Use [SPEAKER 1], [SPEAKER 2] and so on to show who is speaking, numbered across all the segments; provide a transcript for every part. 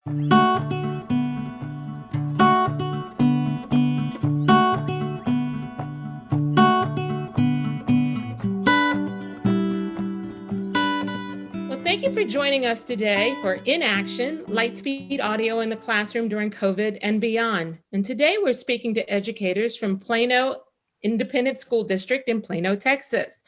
[SPEAKER 1] Well, thank you for joining us today for In Action, Lightspeed Audio in the Classroom during COVID and beyond. And today we're speaking to educators from Plano Independent School District in Plano, Texas.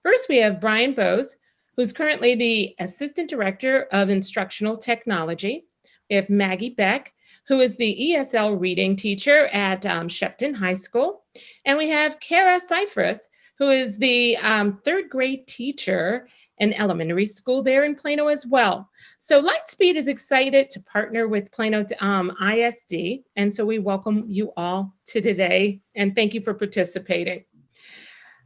[SPEAKER 1] First, we have Brian Bose, who's currently the Assistant Director of Instructional Technology. We have Maggie Beck, who is the ESL reading teacher at Shepton High School. And we have Kara Scifres, who is the third grade teacher an elementary school there in Plano as well. So Lightspeed is excited to partner with Plano ISD. And so we welcome you all to today and thank you for participating.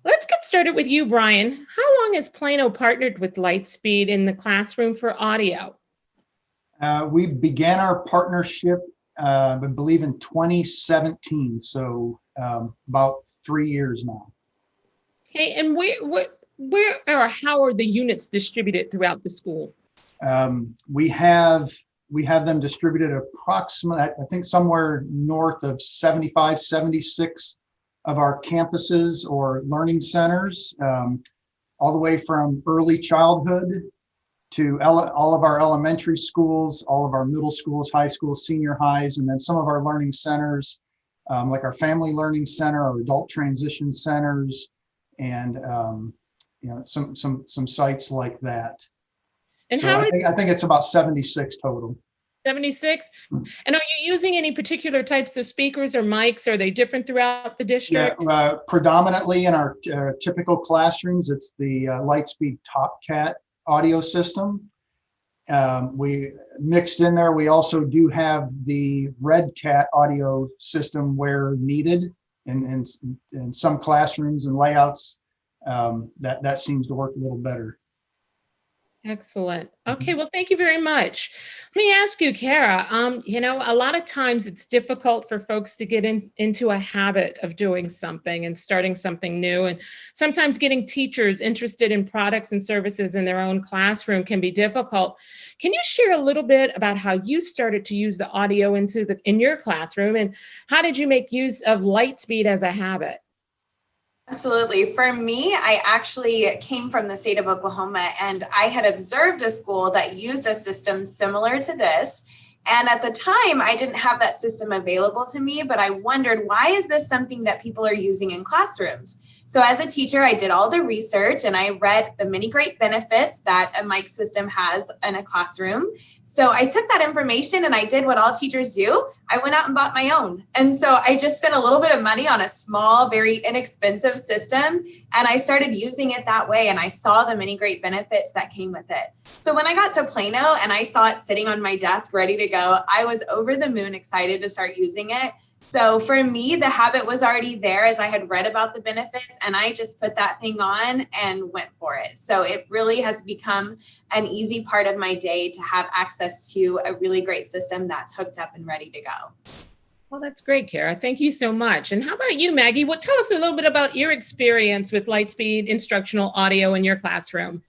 [SPEAKER 1] Let's get started with you, Brian. How long has Plano partnered with Lightspeed in the classroom for audio?
[SPEAKER 2] We began our partnership, I believe, in 2017, so about 3 years now.
[SPEAKER 1] Okay, and where or how are the units distributed throughout the school?
[SPEAKER 2] We have them distributed approximately, I think, somewhere north of 75, 76 of our campuses or learning centers, all the way from early childhood to all of our elementary schools, all of our middle schools, high schools, senior highs, and then some of our learning centers, like our family learning center, our adult transition centers, and some sites like that.
[SPEAKER 1] And
[SPEAKER 2] so I think it's about 76 total.
[SPEAKER 1] 76? And are you using any particular types of speakers or mics? Are they different throughout the district?
[SPEAKER 2] Yeah, predominantly in our typical classrooms, it's the Lightspeed TopCat audio system. We mixed in there, we also do have the Red Cat audio system where needed in some classrooms and layouts. That seems to work a little better.
[SPEAKER 1] Excellent. Okay, well, thank you very much. Let me ask you, Kara, a lot of times it's difficult for folks to get into a habit of doing something and starting something new. And sometimes getting teachers interested in products and services in their own classroom can be difficult. Can you share a little bit about how you started to use the audio in your classroom, and how did you make use of Lightspeed as a habit?
[SPEAKER 3] Absolutely. For me, I actually came from the state of Oklahoma, and I had observed a school that used a system similar to this. And at the time, I didn't have that system available to me, but I wondered, why is this something that people are using in classrooms? So as a teacher, I did all the research and I read the many great benefits that a mic system has in a classroom. So I took that information and I did what all teachers do. I went out and bought my own. And so I just spent a little bit of money on a small, very inexpensive system. And I started using it that way. And I saw the many great benefits that came with it. So when I got to Plano and I saw it sitting on my desk ready to go, I was over the moon excited to start using it. So for me, the habit was already there as I had read about the benefits, and I just put that thing on and went for it. So it really has become an easy part of my day to have access to a really great system that's hooked up and ready to go.
[SPEAKER 1] Well, that's great, Kara. Thank you so much. And how about you, Maggie? Tell us a little bit about your experience with Lightspeed instructional audio in your classroom.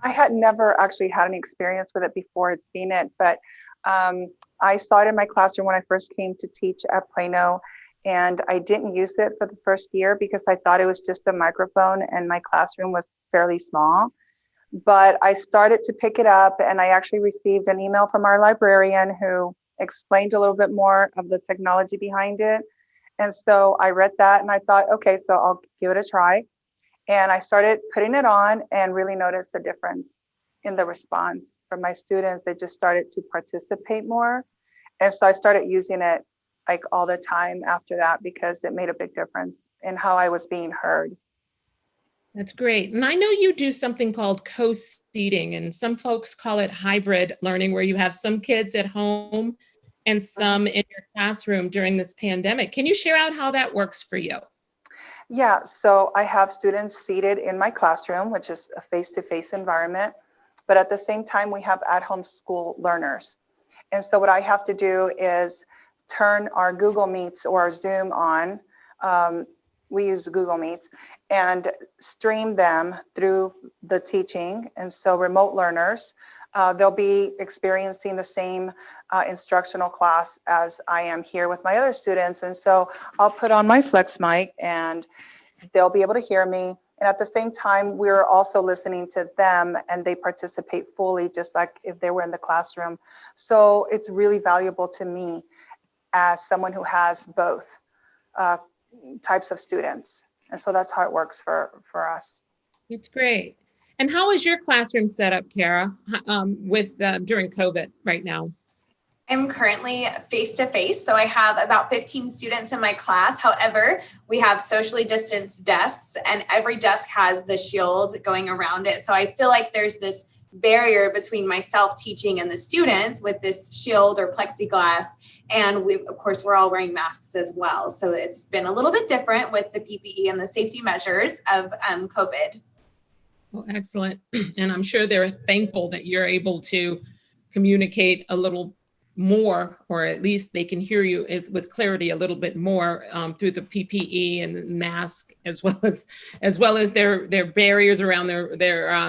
[SPEAKER 4] I had never actually had any experience with it before I'd seen it, but I saw it in my classroom when I first came to teach at Plano, and I didn't use it for the first year because I thought it was just a microphone and my classroom was fairly small. But I started to pick it up, and I actually received an email from our librarian who explained a little bit more of the technology behind it. And so I read that and I thought, okay, so I'll give it a try. And I started putting it on and really noticed the difference in the response from my students. They just started to participate more. And so I started using it like all the time after that because it made a big difference in how I was being heard.
[SPEAKER 1] That's great. And I know you do something called co-seating, and some folks call it hybrid learning, where you have some kids at home and some in your classroom during this pandemic. Can you share out how that works for you?
[SPEAKER 4] Yeah, so I have students seated in my classroom, which is a face-to-face environment, but at the same time, we have at-home school learners. And so what I have to do is turn our Google Meets or our Zoom on. We use Google Meets and stream them through the teaching. And so remote learners They'll be experiencing the same instructional class as I am here with my other students. And so I'll put on my flex mic and they'll be able to hear me. And at the same time, we're also listening to them and they participate fully, just like if they were in the classroom. So it's really valuable to me as someone who has both types of students. And so that's how it works for us.
[SPEAKER 1] It's great. And how is your classroom set up, Kara, with during COVID right now?
[SPEAKER 3] I'm currently face-to-face, so I have about 15 students in my class. However, we have socially distanced desks and every desk has the shield going around it. So I feel like there's this barrier between myself teaching and the students with this shield or plexiglass. And of course, we're all wearing masks as well. So it's been a little bit different with the PPE and the safety measures of COVID.
[SPEAKER 1] Oh, excellent. And I'm sure they're thankful that you're able to communicate a little more, or at least they can hear you with clarity a little bit more through the PPE and the mask, as well as their barriers around their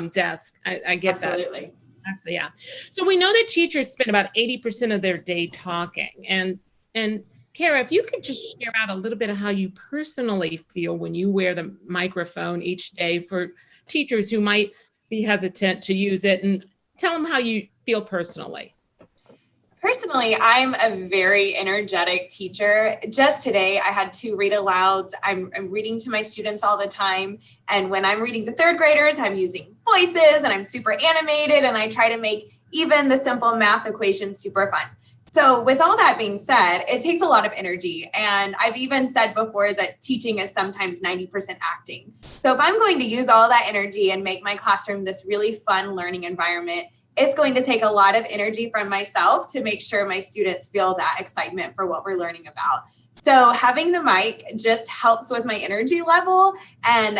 [SPEAKER 1] desk. I get
[SPEAKER 3] Absolutely.
[SPEAKER 1] that. Yeah. So we know that teachers spend about 80% of their day talking. And Kara, if you could just share out a little bit of how you personally feel when you wear the microphone each day for teachers who might be hesitant to use it, and tell them how you feel personally.
[SPEAKER 3] Personally, I'm a very energetic teacher. Just today, I had 2 read alouds. I'm reading to my students all the time. And when I'm reading to 3rd graders, I'm using voices and I'm super animated and I try to make even the simple math equations super fun. So with all that being said, it takes a lot of energy. And I've even said before that teaching is sometimes 90% acting. So if I'm going to use all that energy and make my classroom this really fun learning environment, it's going to take a lot of energy from myself to make sure my students feel that excitement for what we're learning about. So having the mic just helps with my energy level, and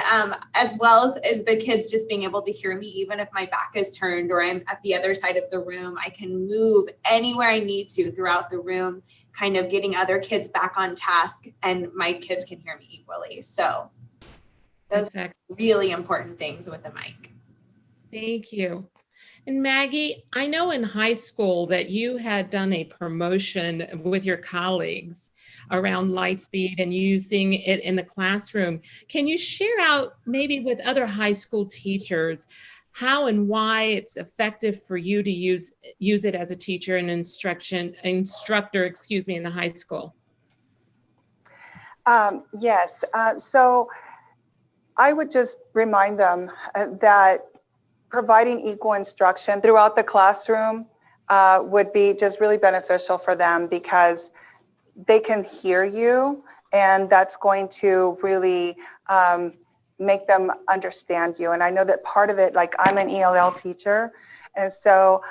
[SPEAKER 3] as well as the kids just being able to hear me, even if my back is turned or I'm at the other side of the room. I can move anywhere I need to throughout the room, kind of getting other kids back on task, and my kids can hear me equally. So those are really important things with the mic.
[SPEAKER 1] Thank you. And Maggie, I know in high school that you had done a promotion with your colleagues around Lightspeed and using it in the classroom. Can you share out maybe with other high school teachers how and why it's effective for you to use it as a teacher and instructor, in the high school?
[SPEAKER 4] Yes. So I would just remind them that providing equal instruction throughout the classroom would be just really beneficial for them, because they can hear you, and that's going to really make them understand you. And I know that part of it, like I'm an ELL teacher, and so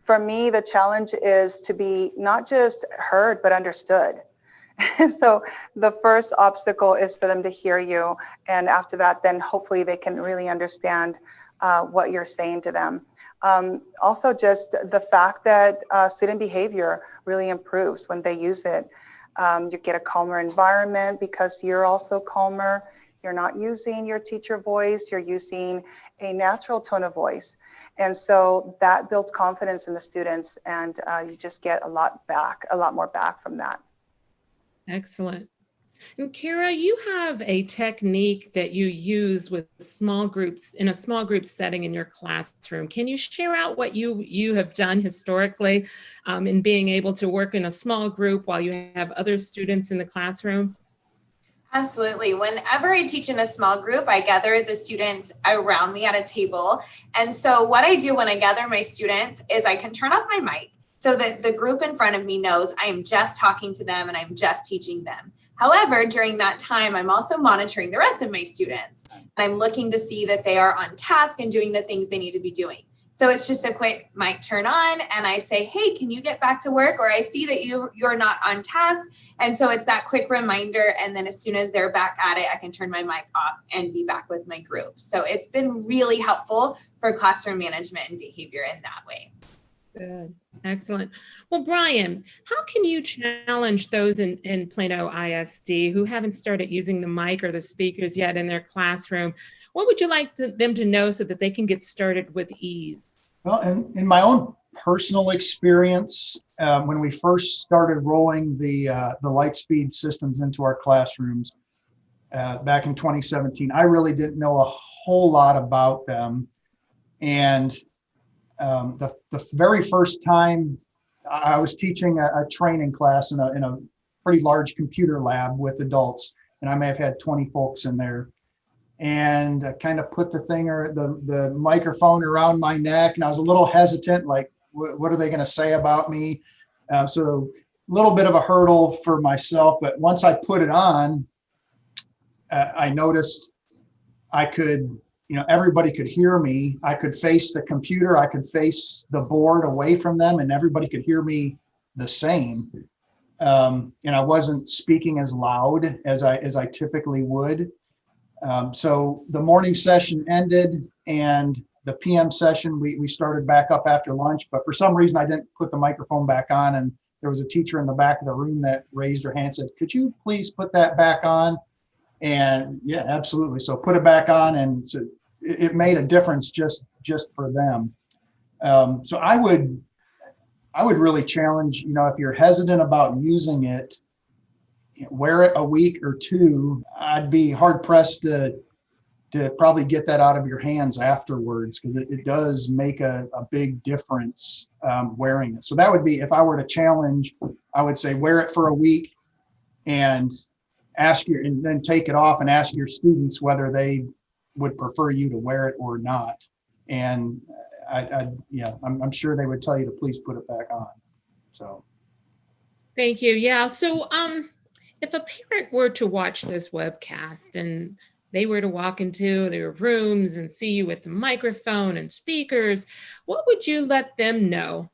[SPEAKER 4] for me, the challenge is to be not just heard, but understood. So the first obstacle is for them to hear you. And after that, then hopefully they can really understand what you're saying to them. Also, just the fact that student behavior really improves when they use it. You get a calmer environment because you're also calmer. You're not using your teacher voice, you're using a natural tone of voice. And so that builds confidence in the students, and you just get a lot more back from that.
[SPEAKER 1] Excellent. And Kara, you have a technique that you use with small groups in a small group setting in your classroom. Can you share out what you have done historically in being able to work in a small group while you have other students in the classroom?
[SPEAKER 3] Absolutely. Whenever I teach in a small group, I gather the students around me at a table. And so what I do when I gather my students is I can turn off my mic so that the group in front of me knows I am just talking to them and I'm just teaching them. However, during that time, I'm also monitoring the rest of my students. And I'm looking to see that they are on task and doing the things they need to be doing. So it's just a quick mic turn on and I say, hey, can you get back to work? Or I see that you're not on task. And so it's that quick reminder. And then as soon as they're back at it, I can turn my mic off and be back with my group. So it's been really helpful for classroom management and behavior in that way.
[SPEAKER 1] Good. Excellent. Well, Brian, how can you challenge those in Plano ISD who haven't started using the mic or the speakers yet in their classroom? What would you like them to know so that they can get started with ease?
[SPEAKER 2] Well, in my own personal experience, when we first started rolling the Lightspeed systems into our classrooms back in 2017, I really didn't know a whole lot about them. And the very first time I was teaching a training class in a pretty large computer lab with adults, and I may have had 20 folks in there. And I kind of put the microphone around my neck, and I was a little hesitant, like, what are they going to say about me? So a little bit of a hurdle for myself, but once I put it on, I noticed I could, everybody could hear me. I could face the computer, I could face the board away from them, and everybody could hear me the same. And I wasn't speaking as loud as I typically would. So the morning session ended, and the PM session, we started back up after lunch, but for some reason I didn't put the microphone back on, and there was a teacher in the back of the room that raised her hand and said, "Could you please put that back on?" And yeah, absolutely. So put it back on, and so it made a difference just for them. So I would really challenge, if you're hesitant about using it, wear it a week or two. I'd be hard pressed to probably get that out of your hands afterwards, because it does make a big difference wearing it. So that would be, if I were to challenge, I would say wear it for a week and and then take it off and ask your students whether they would prefer you to wear it or not. And I'm sure they would tell you to please put it back on. So.
[SPEAKER 1] Thank you. Yeah. So, if a parent were to watch this webcast and they were to walk into their rooms and see you with the microphone and speakers, what would you let them know?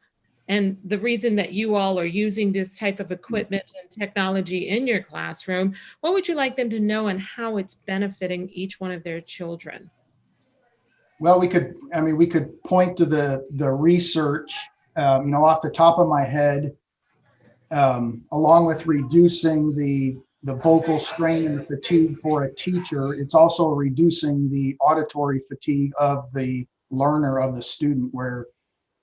[SPEAKER 1] And the reason that you all are using this type of equipment and technology in your classroom, what would you like them to know and how it's benefiting each one of their children?
[SPEAKER 2] Well, we could point to the research, off the top of my head, along with reducing the vocal strain and the fatigue for a teacher. It's also reducing the auditory fatigue of the learner, of the student, where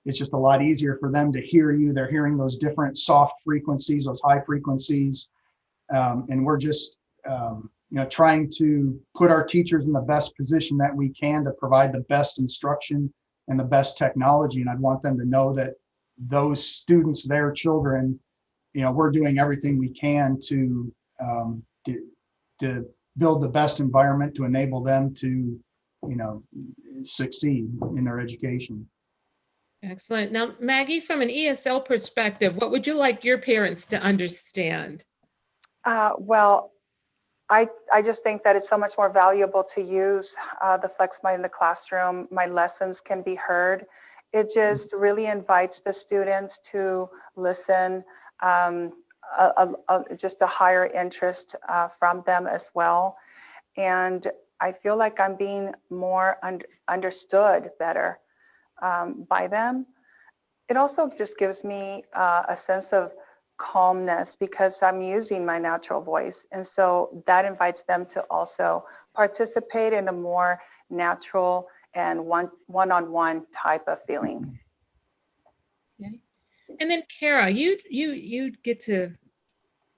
[SPEAKER 2] it's just a lot easier for them to hear you. They're hearing those different soft frequencies, those high frequencies. And we're just, trying to put our teachers in the best position that we can to provide the best instruction and the best technology. And I'd want them to know that those students, their children, we're doing everything we can to build the best environment to enable them to, succeed in their education.
[SPEAKER 1] Excellent. Now, Maggie, from an ESL perspective, what would you like your parents to understand?
[SPEAKER 4] Well, I just think that it's so much more valuable to use the FlexMind in the classroom. My lessons can be heard. It just really invites the students to listen, just a higher interest from them as well. And I feel like I'm being more understood better by them. It also just gives me a sense of calmness because I'm using my natural voice. And so that invites them to also participate in a more natural and one-on-one type of feeling.
[SPEAKER 1] Okay. And then Kara, you get to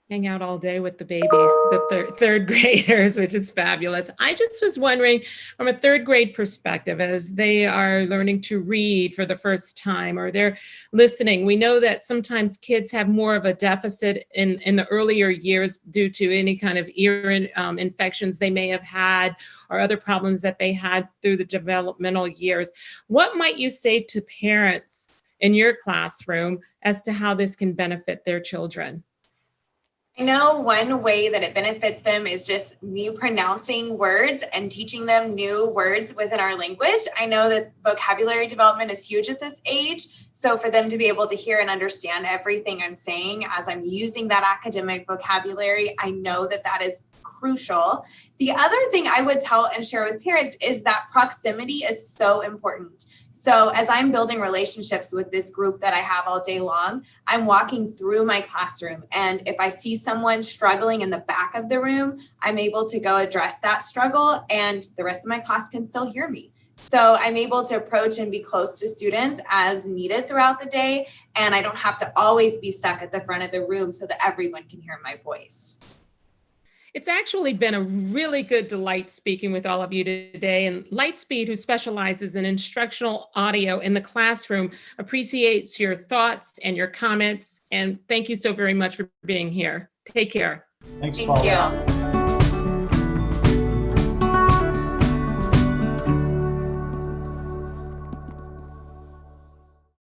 [SPEAKER 1] hang out all day with the babies, the third graders, which is fabulous. I just was wondering, from a third grade perspective, as they are learning to read for the first time or they're listening, we know that sometimes kids have more of a deficit in the earlier years due to any kind of ear infections they may have had or other problems that they had through the developmental years. What might you say to parents in your classroom as to how this can benefit their children?
[SPEAKER 3] I know one way that it benefits them is just me pronouncing words and teaching them new words within our language. I know that vocabulary development is huge at this age. So for them to be able to hear and understand everything I'm saying as I'm using that academic vocabulary, I know that that is crucial. The other thing I would tell and share with parents is that proximity is so important. So as I'm building relationships with this group that I have all day long, I'm walking through my classroom. And if I see someone struggling in the back of the room, I'm able to go address that struggle and the rest of my class can still hear me. So I'm able to approach and be close to students as needed throughout the day. And I don't have to always be stuck at the front of the room so that everyone can hear my voice.
[SPEAKER 1] It's actually been a really good delight speaking with all of you today. And Lightspeed, who specializes in instructional audio in the classroom, appreciates your thoughts and your comments. And thank you so very much for being here. Take care.
[SPEAKER 2] Thanks,
[SPEAKER 3] Thank
[SPEAKER 2] Paula.
[SPEAKER 3] you.